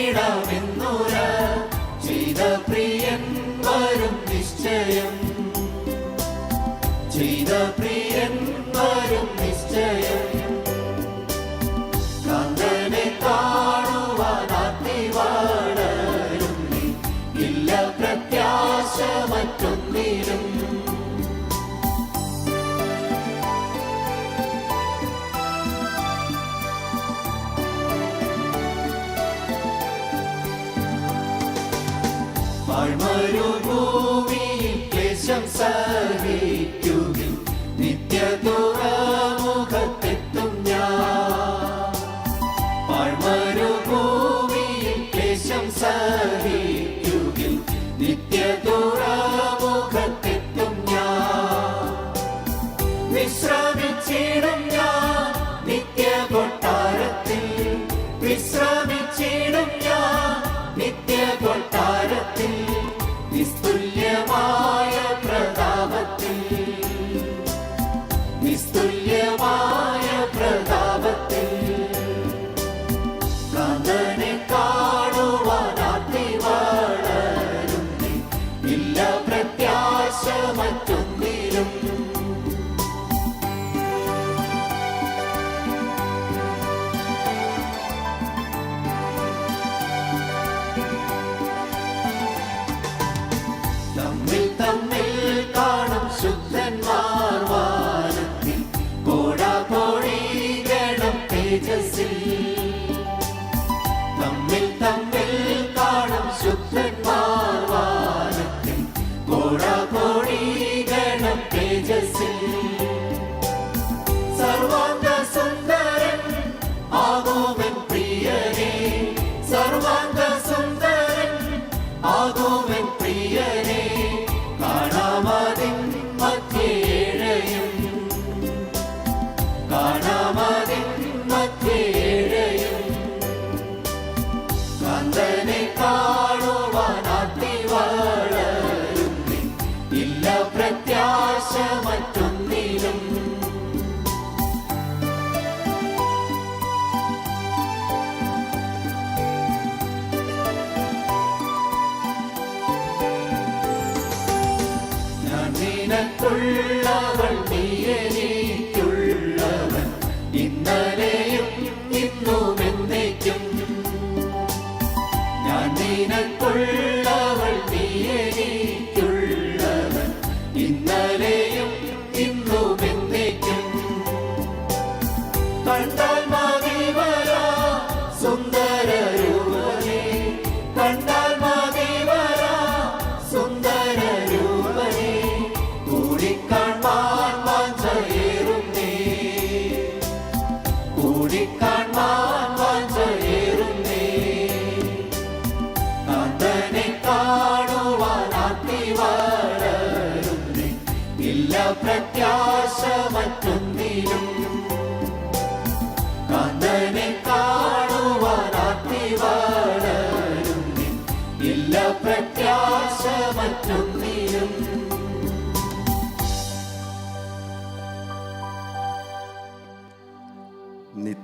ചേർന്നിടാമെന്നുര ചെയ്ത പ്രിയൻ വരും നിശ്ചയം, ചെയ്ത പ്രിയൻ വരും നിശ്ചയം. കാന്തനെ കാണുവാനാത്തി വളരുന്നി ഇല്ല പ്രത്യാശ മറ്റൊന്നിലും. മരുഭൂമിയിൽ ക്ലേശം സഹിക്കുകിൽ നിത്യതുറമുഖത്തെത്തും ഞാൻ. മരുഭൂമിയിൽ ക്ലേശം സഹിക്കുകിൽ നിത്യതുറമുഖത്തെത്തും ഞാൻ. വിശ്രമിച്ചിടും ഞാൻ നിത്യ കൊട്ടാരത്തിൽ, വിശ്രമിച്ചിടും ഞാൻ നിത്യ കൊട്ടാരത്തിൽ, നിസ്തുല്യമായ പ്രതാപത്തിൽ, നിസ്തുല്യമായ പ്രതാപത്തിൽ. കാന്തനെ കാണുവാനാത്തി വളരുന്നി ഇല്ല പ്രത്യാശ മറ്റൊന്നിലും. തമ്മിൽ തമ്മിൽ കാണും ശുദ്ധന്മാർ വാനത്തിൽ, കോടാകോടി ഗണം തേജസ്സിൽ. തമ്മിൽ തമ്മിൽ കാണും ശുദ്ധന്മാർ വാനത്തിൽ, കോടാകോടി ഗണം തേജസ്സിൽ. സർവാംഗ സുന്ദരൻ ആകുമെൻ പ്രിയനേ, സർവാംഗ സുന്ദരൻ ആകുമെൻ പ്രിയനേ. കാണാമതിൻ മധ്യേഴയും, കാണാമതിൻ മധ്യേഴയും. കാന്തനെ കാണുവാനാത്തി വളരുന്നി ഇല്ല പ്രത്യാശ മറ്റൊന്നിലും. നിനക്കുള്ളവൾ നീ എനിക്കുള്ളവൻ, ഇന്നലെയും ഇന്നും എന്നേക്കും. ഞാൻ നിനക്കുള്ളവൾ നീ എനിക്കുള്ളവൻ, ഇന്നലെയും ഇന്നും എന്നേക്കും. കണ്ടാൽ മതി വരാ സുന്ദര രൂപനേ, കണ്ടാൽ മതി വരാ സുന്ദര രൂപനേ. കൂടിക്കാൺമാൻ വാഞ്ചയേറുന്നേ, കൂടിക്കാൺമാൻ വാഞ്ചയേറുന്നേ. കാന്തനെ കാണുവാനാത്തി വളരുന്നേ ഇല്ല പ്രത്യാശ മറ്റൊന്നിലും.